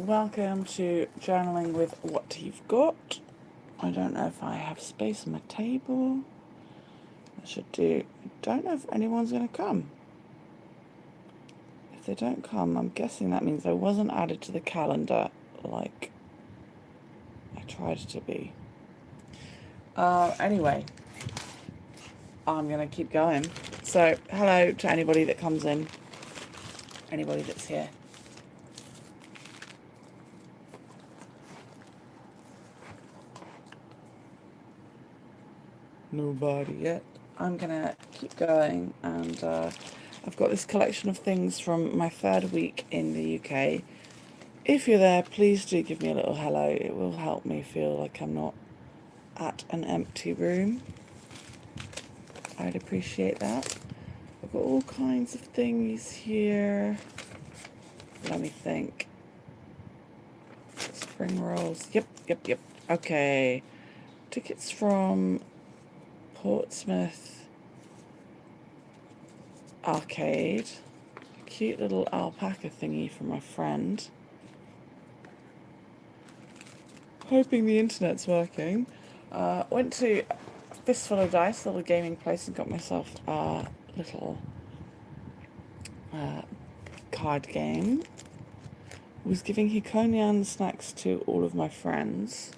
Welcome to Journaling with What You've Got. I don't know if I have space on my table. I should do. I don't know if anyone's going to come. If they don't come, I'm guessing that means I wasn't added to the calendar like I tried to be. Anyway, I'm going to keep going. So, hello to anybody that comes in, anybody that's here. Nobody yet. I'm gonna keep going, and I've got this collection of things from my third week in the UK. If you're there, please do give me a little hello. It will help me feel like I'm not at an empty room. I'd appreciate that. I've got all kinds of things here. Let me think. Spring rolls. Yep. Okay. Tickets from Portsmouth Arcade. Cute little alpaca thingy from my friend. Hoping the internet's working. Went to Fistful of Dice, a little gaming place, and got myself a little card game. Was giving Hikonian snacks to all of my friends.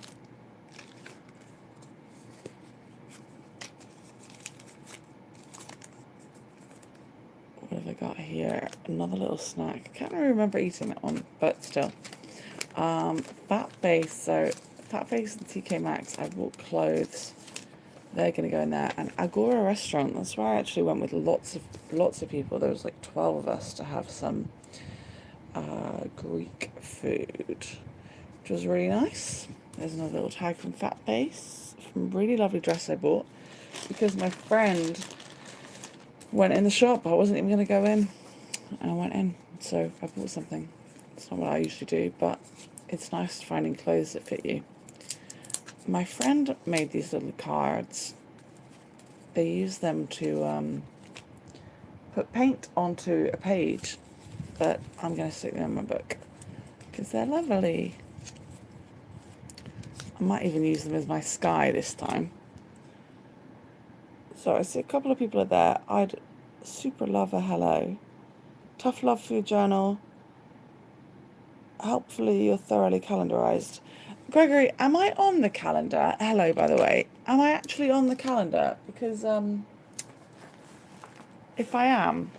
What have I got here? Another little snack. I can't really remember eating that one, but still. Fat Face. So Fat Face and TK Maxx. I bought clothes. They're going to go in there. And Agora Restaurant. That's where I actually went with lots of people. There was like 12 of us to have some Greek food, which was really nice. There's another little tag from Fat Face, from a really lovely dress I bought because my friend went in the shop. I wasn't even going to go in, and I went in, so I bought something. It's not what I usually do, but it's nice finding clothes that fit you. My friend made these little cards. They use them to put paint onto a page, but I'm going to stick them in my book because they're lovely. I might even use them as my sky this time. So I see a couple of people are there. I'd super love a hello. Tough love for your journal. Hopefully you're thoroughly calendarized. Gregory, am I on the calendar? Hello, by the way. Am I actually on the calendar? Because if I am,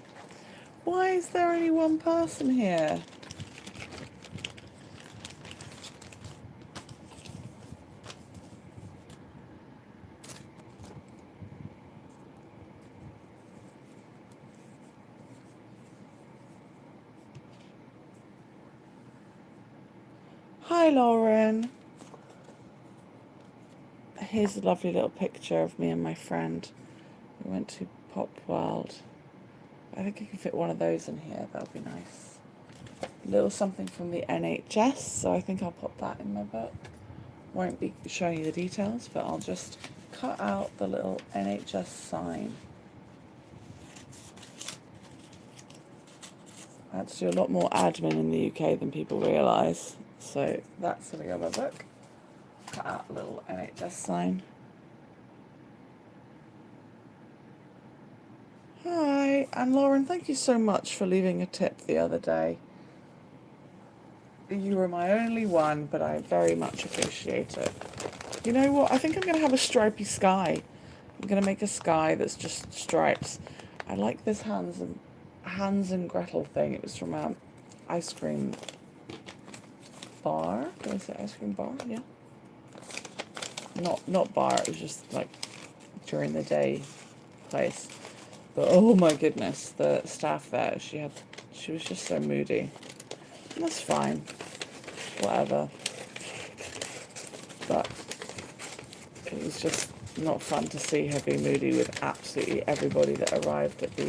why is there only one person here? Hi, Lauren. Here's a lovely little picture of me and my friend. We went to Pop World. I think I can fit one of those in here. That would be nice. A little something from the NHS, so I think I'll pop that in my book. Won't be showing you the details, but I'll just cut out the little NHS sign. I had to do a lot more admin in the UK than people realise, so that's going to go in my book. Cut out a little NHS sign. Hi, and Lauren, thank you so much for leaving a tip the other day. You were my only one, but I very much appreciate it. You know what? I think I'm going to have a stripy sky. I'm going to make a sky that's just stripes. I like this Hans and Gretel thing. It was from an ice cream bar. Did I say ice cream bar? Yeah. Not bar. It was just like during the day place. But oh my goodness, the staff there. She was just so moody. And that's fine. Whatever. But it was just not fun to see her be moody with absolutely everybody that arrived at the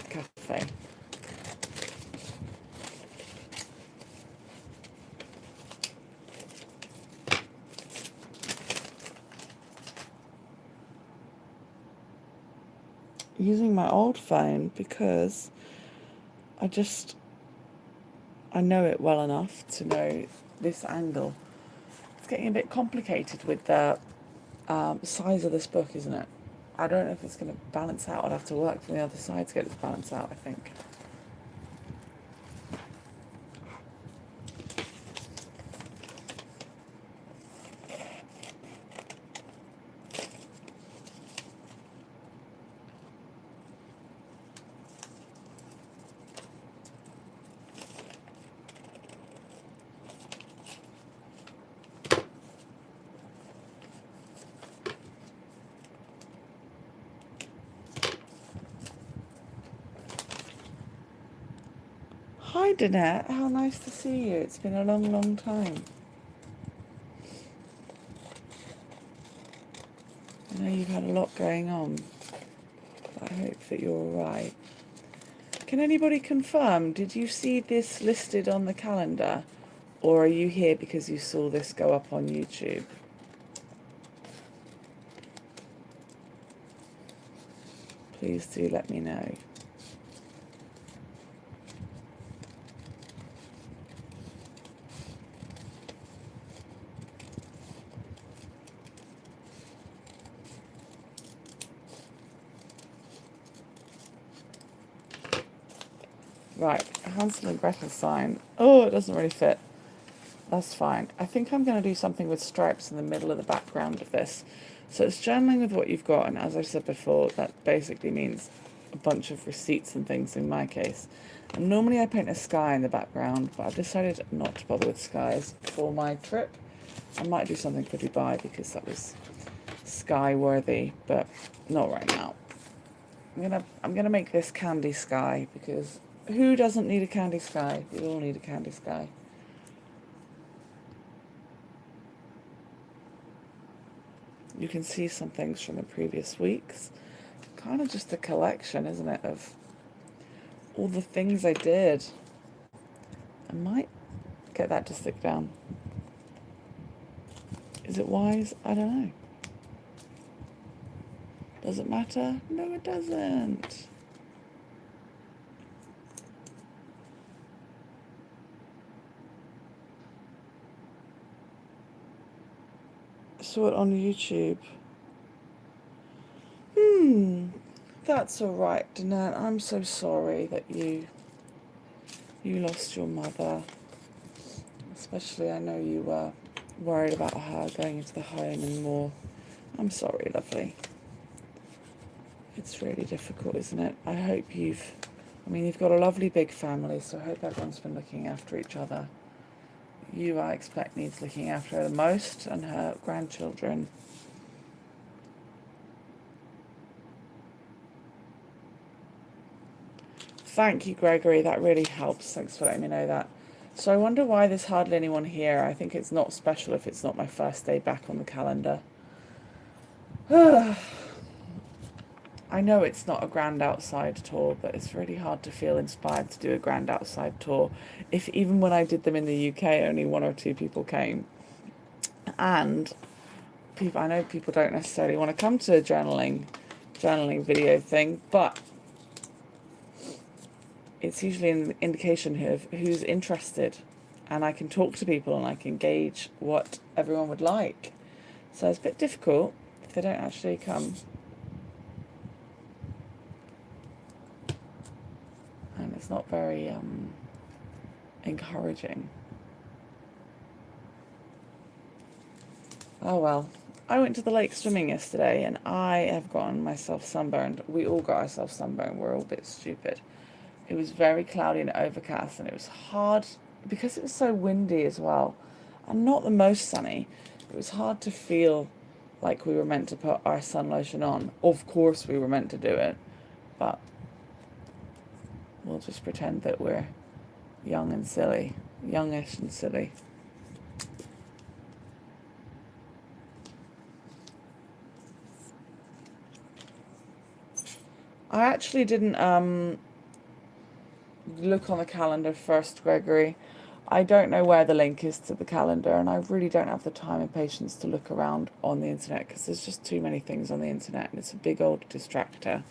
cafe. Using my old phone because I I know it well enough to know this angle. It's getting a bit complicated with the size of this book, isn't it? I don't know if it's going to balance out. I'd have to work from the other side to get it to balance out, I think. Hi, Danette. How nice to see you. It's been a long, long time. I know you've had a lot going on, but I hope that you're all right. Can anybody confirm, did you see this listed on the calendar, or are you here because you saw this go up on YouTube? Please do let me know. Right, Hansel and Gretel sign. Oh, it doesn't really fit. That's fine. I think I'm going to do something with stripes in the middle of the background of this. So it's journaling with what you've got, and as I said before, that basically means a bunch of receipts and things in my case. And normally I paint a sky in the background, but I've decided not to bother with skies for my trip. I might do something for Dubai because that was sky worthy, but not right now. I'm gonna make this candy sky because who doesn't need a candy sky? We all need a candy sky. You can see some things from the previous weeks. Kind of just a collection, isn't it, of all the things I did. I might get that to stick down. Is it wise? I don't know. Does it matter? No, it doesn't. Saw it on YouTube. That's all right, Danette. I'm so sorry that you lost your mother. Especially, I know you were worried about her going into the home and more. I'm sorry, lovely. It's really difficult, isn't it? I hope you've got a lovely big family, so I hope everyone's been looking after each other. You, I expect, needs looking after her the most, and her grandchildren. Thank you, Gregory. That really helps. Thanks for letting me know that. So I wonder why there's hardly anyone here. I think it's not special if it's not my first day back on the calendar. I know it's not a grand outside tour, but it's really hard to feel inspired to do a grand outside tour if even when I did them in the UK only one or two people came. And I know people don't necessarily want to come to a journaling video thing, but it's usually an indication of who's interested, and I can talk to people and I can gauge what everyone would like. So it's a bit difficult if they don't actually come. And it's not very encouraging. Oh well. I went to the lake swimming yesterday and I have gotten myself sunburned. We all got ourselves sunburned. We're all a bit stupid. It was very cloudy and overcast, and it was hard because it was so windy as well and not the most sunny. It was hard to feel like we were meant to put our sun lotion on. Of course we were meant to do it, but we'll just pretend that we're youngish and silly. I actually didn't look on the calendar first, Gregory. I don't know where the link is to the calendar, and I really don't have the time and patience to look around on the internet because there's just too many things on the internet and it's a big old distractor.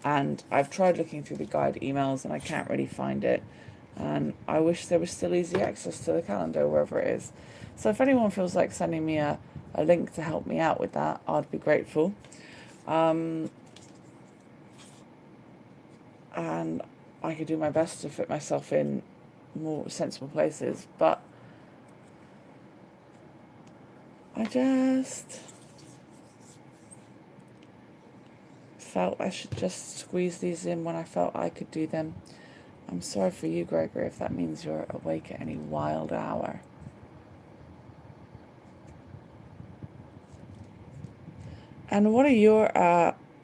And I've tried looking through the guide emails and I can't really find it. And I wish there was still easy access to the calendar wherever it is. So if anyone feels like sending me a link to help me out with that, I'd be grateful. And I could do my best to fit myself in more sensible places. But I just felt I should just squeeze these in when I felt I could do them. I'm sorry for you, Gregory, if that means you're awake at any wild hour. And what are your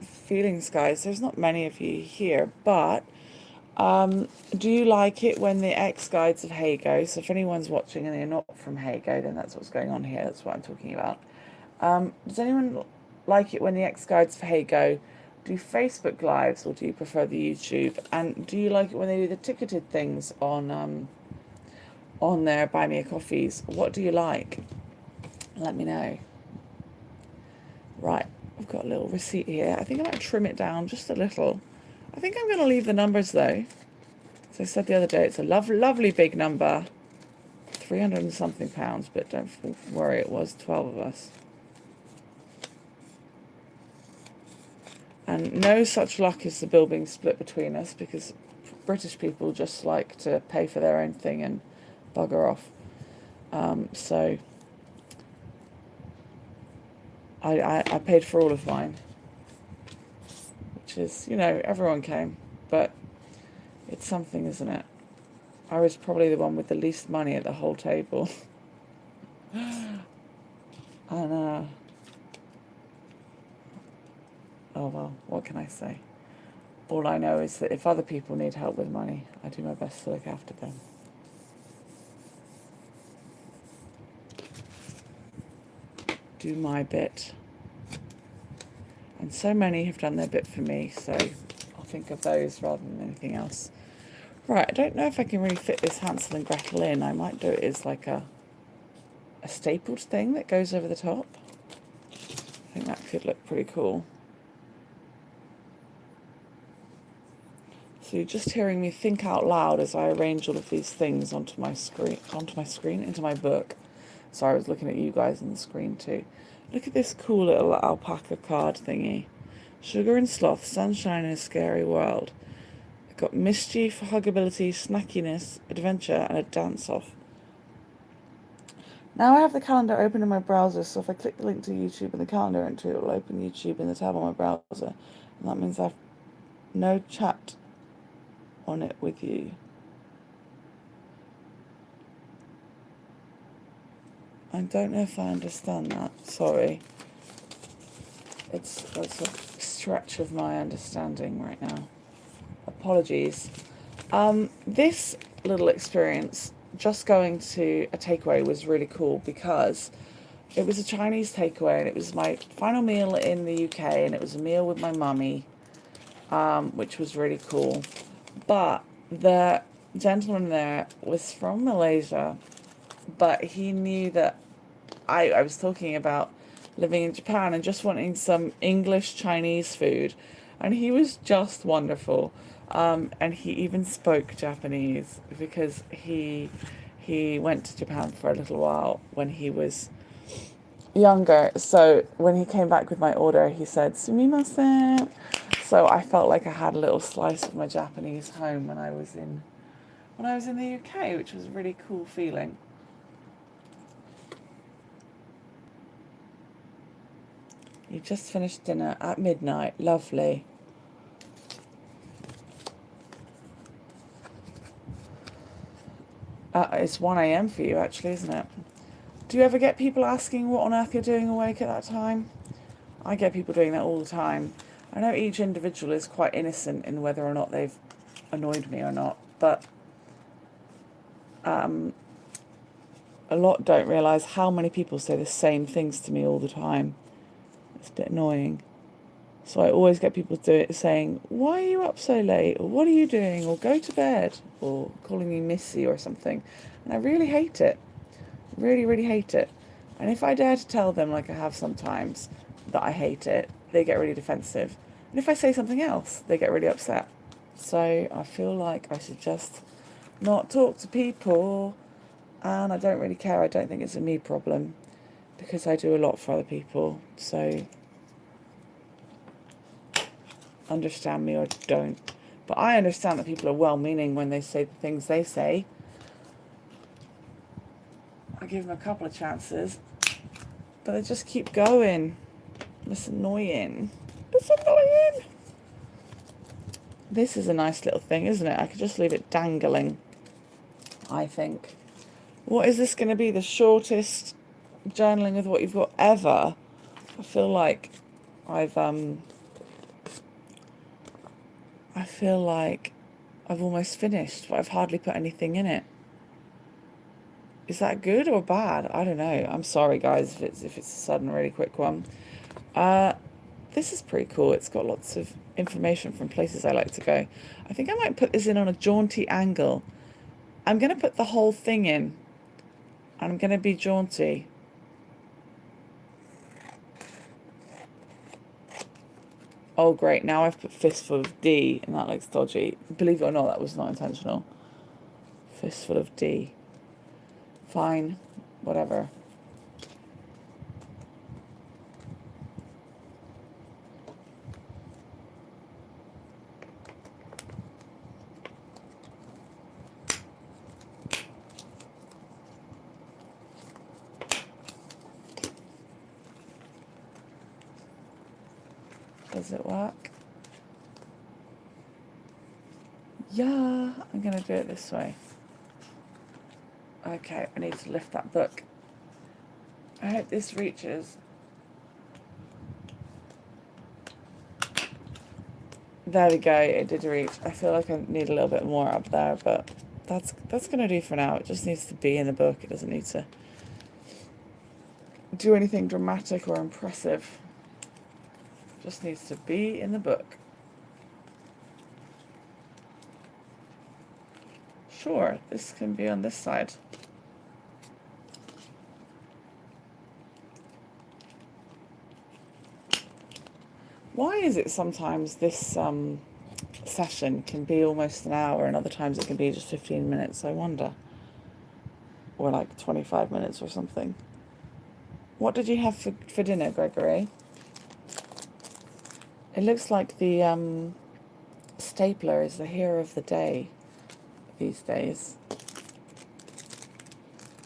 feelings, guys? There's not many of you here, but do you like it when the X guides of Heygo, so if anyone's watching and they're not from Heygo, then that's what's going on here, that's what I'm talking about. Does anyone like it when the X guides for Heygo do Facebook lives, or do you prefer the YouTube? And do you like it when they do the ticketed things on their Buy Me a Coffees? What do you like? Let me know. Right, I've got a little receipt here. I think I might trim it down just a little. I think I'm going to leave the numbers though. As I said the other day, it's a lovely big number. 300 and something pounds, but don't worry, it was 12 of us. And no such luck is the bill being split between us, because British people just like to pay for their own thing and bugger off. So I paid for all of mine, which is, everyone came, but it's something, isn't it? I was probably the one with the least money at the whole table. And oh well, what can I say? All I know is that if other people need help with money, I do my best to look after them. Do my bit. And so many have done their bit for me, so I'll think of those rather than anything else. Right, I don't know if I can really fit this Hansel and Gretel in. I might do it as like a stapled thing that goes over the top. I think that could look pretty cool. So you're just hearing me think out loud as I arrange all of these things onto my screen, into my book. Sorry, I was looking at you guys on the screen too. Look at this cool little alpaca card thingy. Sugar and sloth, sunshine in a scary world. I've got mischief, huggability, snackiness, adventure, and a dance-off. Now I have the calendar open in my browser, so if I click the link to YouTube in the calendar entry, it will open YouTube in the tab on my browser. And that means I've no chat on it with you. I don't know if I understand that. Sorry. It's a stretch of my understanding right now. Apologies. This little experience, just going to a takeaway, was really cool because it was a Chinese takeaway and it was my final meal in the UK, and it was a meal with my mummy, which was really cool. But the gentleman there was from Malaysia, but he knew that I was talking about living in Japan and just wanting some English Chinese food, and he was just wonderful. And he even spoke Japanese because he went to Japan for a little while when he was younger. So when he came back with my order, he said "Sumimasen." So I felt like I had a little slice of my Japanese home when I was in the UK, which was a really cool feeling. You just finished dinner at midnight. Lovely. It's 1 a.m. for you, actually, isn't it? Do you ever get people asking what on earth you're doing awake at that time? I get people doing that all the time. I know each individual is quite innocent in whether or not they've annoyed me or not, but a lot don't realise how many people say the same things to me all the time. It's a bit annoying. So I always get people saying, "Why are you up so late?" or "What are you doing?" or "Go to bed," or calling me Missy or something. And I really hate it. Really, really hate it. And if I dare to tell them, like I have sometimes, that I hate it, they get really defensive. And if I say something else, they get really upset. So I feel like I should just not talk to people, and I don't really care. I don't think it's a me problem because I do a lot for other people. So understand me or don't. But I understand that people are well-meaning when they say the things they say. I give them a couple of chances, but they just keep going. It's annoying. It's annoying. This is a nice little thing, isn't it? I could just leave it dangling, I think. What is this going to be? The shortest journaling with what you've got ever? I feel like I've almost finished, but I've hardly put anything in it. Is that good or bad? I don't know. I'm sorry, guys, if it's a sudden, really quick one. This is pretty cool. It's got lots of information from places I like to go. I think I might put this in on a jaunty angle. I'm going to put the whole thing in. I'm going to be jaunty. Oh, great. Now I've put fistful of D, and that looks dodgy. Believe it or not, that was not intentional. Fistful of D. Fine. Whatever. Does it work? Yeah, I'm going to do it this way. Okay, I need to lift that book. I hope this reaches. There we go, it did reach. I feel like I need a little bit more up there, but that's going to do for now. It just needs to be in the book. It doesn't need to do anything dramatic or impressive. It just needs to be in the book. Sure, this can be on this side. Why is it sometimes this session can be almost an hour and other times it can be just 15 minutes, I wonder? Or like 25 minutes or something. What did you have for dinner, Gregory? It looks like the stapler is the hero of the day these days.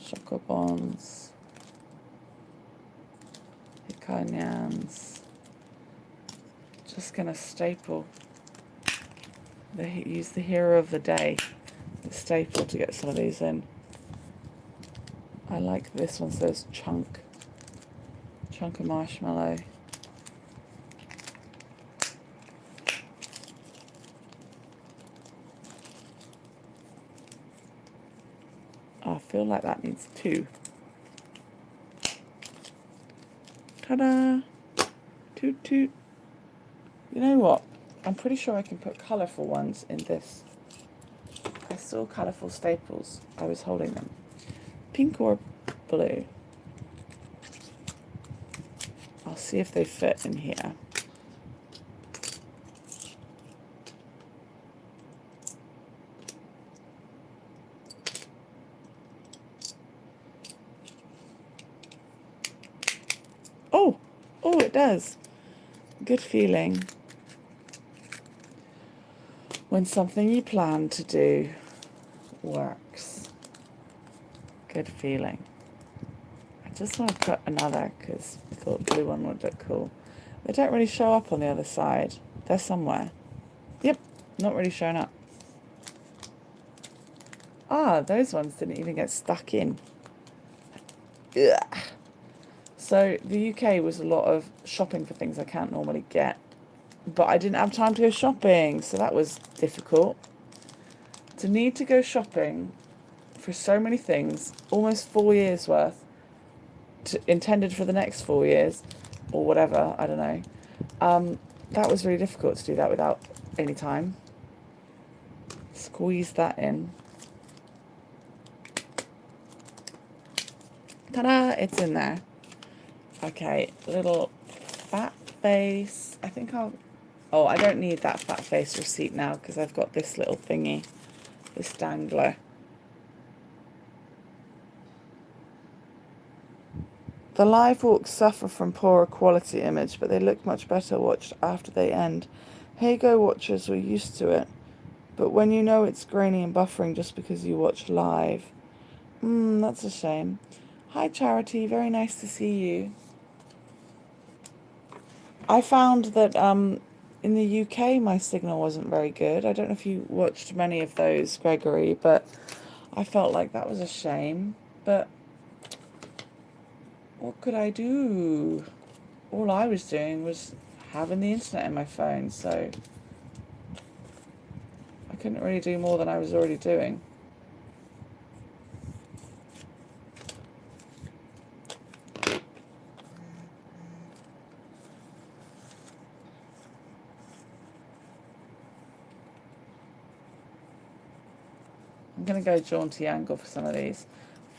Choco Bonds. Hikanyans. Just gonna staple. Use the hero of the day. The staple to get some of these in. I like this one says chunk. Chunk of marshmallow. I feel like that needs 2. Ta-da! Toot toot. You know what? I'm pretty sure I can put colourful ones in this. I saw colourful staples. I was holding them. Pink or blue? I'll see if they fit in here. Oh, it does. Good feeling. When something you plan to do works. Good feeling. I just want to put another because I thought the blue one would look cool. They don't really show up on the other side. They're somewhere. Yep, not really showing up. Ah, those ones didn't even get stuck in. Ugh. So the UK was a lot of shopping for things I can't normally get. But I didn't have time to go shopping, so that was difficult. To need to go shopping for so many things, almost 4 years worth, intended for the next 4 years, or whatever, I don't know. That was really difficult to do that without any time. Squeeze that in. Ta-da! It's in there. Okay, little fat face. I think I'll... Oh, I don't need that fat face receipt now because I've got this little thingy. this dangler. The live walks suffer from poorer quality image, but they look much better watched after they end. Heygo watchers were used to it, but when you know it's grainy and buffering just because you watch live. That's a shame. Hi Charity, very nice to see you. I found that in the UK my signal wasn't very good. I don't know if you watched many of those, Gregory, but I felt like that was a shame. But what could I do? All I was doing was having the internet in my phone, so I couldn't really do more than I was already doing. I'm going to go jaunty angle for some of these.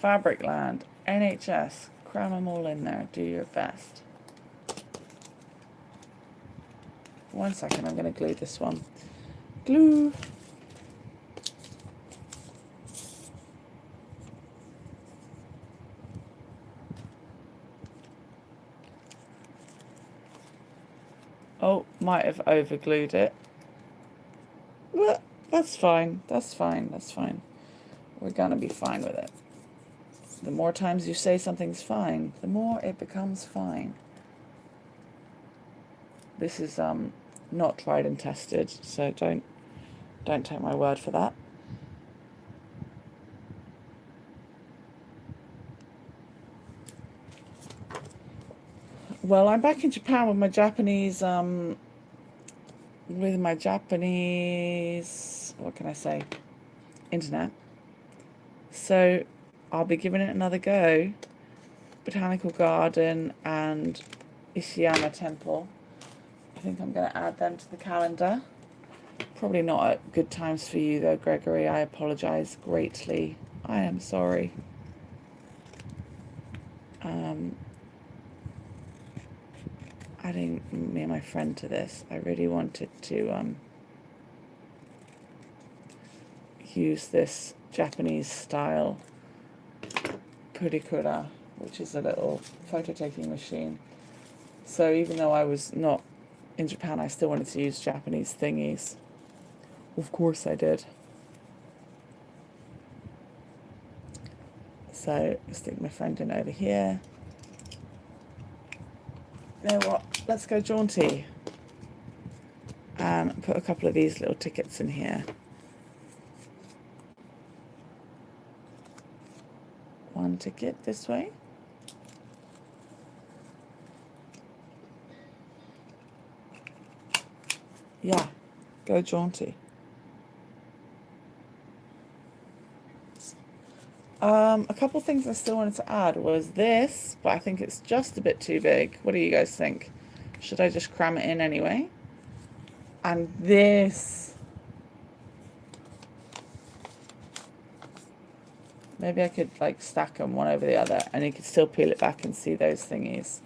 Fabricland, NHS, cram them all in there, do your best. 1 second, I'm going to glue this one. Glue. Oh, might have overglued it. Well, that's fine, that's fine, that's fine. We're going to be fine with it. The more times you say something's fine, the more it becomes fine. This is not tried and tested, so don't take my word for that. Well, I'm back in Japan with my Japanese, what can I say, internet. So I'll be giving it another go. Botanical Garden and Ishiyama Temple. I think I'm going to add them to the calendar. Probably not at good times for you though, Gregory. I apologise greatly. I am sorry. Adding me and my friend to this, I really wanted to use this Japanese style purikura, which is a little photo taking machine. So even though I was not in Japan, I still wanted to use Japanese thingies. Of course I did. So stick my friend in over here. You know what? Let's go jaunty. And put a couple of these little tickets in here. One ticket this way. Yeah, go jaunty. A couple of things I still wanted to add was this, but I think it's just a bit too big. What do you guys think? Should I just cram it in anyway? And this. Maybe I could like stack them one over the other and you could still peel it back and see those thingies.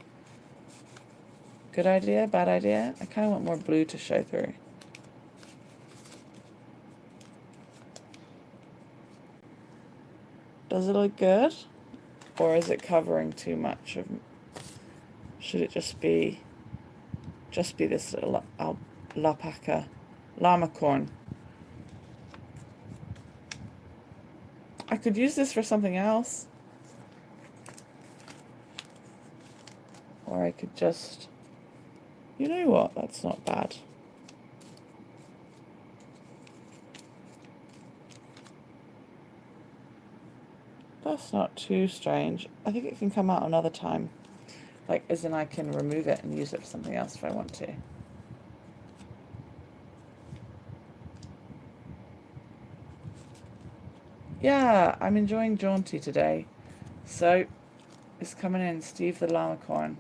Good idea? Bad idea? I kind of want more blue to show through. Does it look good? Or is it covering too much of... Should it just be this little alpaca, llama corn? I could use this for something else. Or I could just... You know what? That's not bad. That's not too strange. I think it can come out another time. Like, as in I can remove it and use it for something else if I want to. Yeah, I'm enjoying jaunty today. So, it's coming in, Steve the Llama Corn.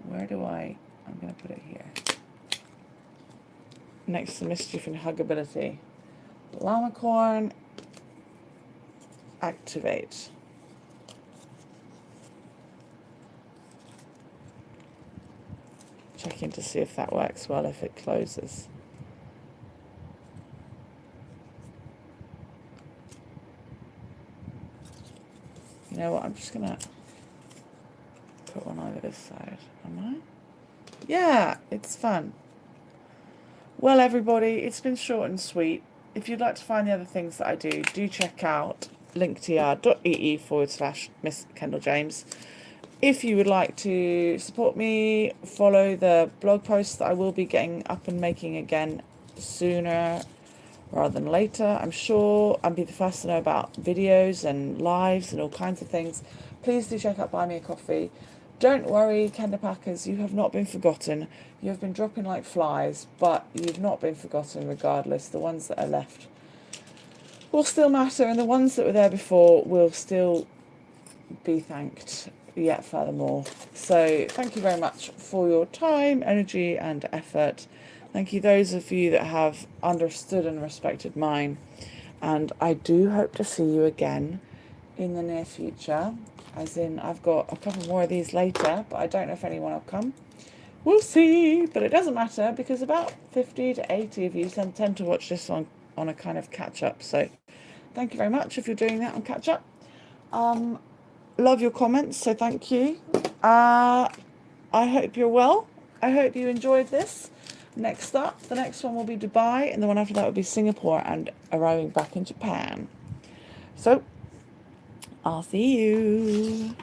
Where do I'm going to put it here. Next to Mischief and Huggability. Llama Corn, activate. Checking to see if that works well, if it closes. You know what? I'm just going to put one over this side. Am I? Yeah, it's fun. Well, everybody, it's been short and sweet. If you'd like to find the other things that I do check out linktr.ee/Miss Kendall James. If you would like to support me, follow the blog posts that I will be getting up and making again sooner rather than later. I'm sure I'll be the first to know about videos and lives and all kinds of things. Please do check out Buy Me a Coffee. Don't worry, Kenda Packers, you have not been forgotten. You have been dropping like flies, but you've not been forgotten regardless. The ones that are left will still matter, and the ones that were there before will still be thanked yet furthermore. So thank you very much for your time, energy and effort. Thank you those of you that have understood and respected mine, and I do hope to see you again in the near future, as in I've got a couple more of these later, but I don't know if anyone will come. We'll see, but it doesn't matter because about 50 to 80 of you tend to watch this on a kind of catch up. So thank you very much if you're doing that on catch up. Love your comments, so thank you. I hope you're well. I hope you enjoyed this. Next up, the next one will be Dubai, and the one after that will be Singapore and arriving back in Japan. So I'll see you.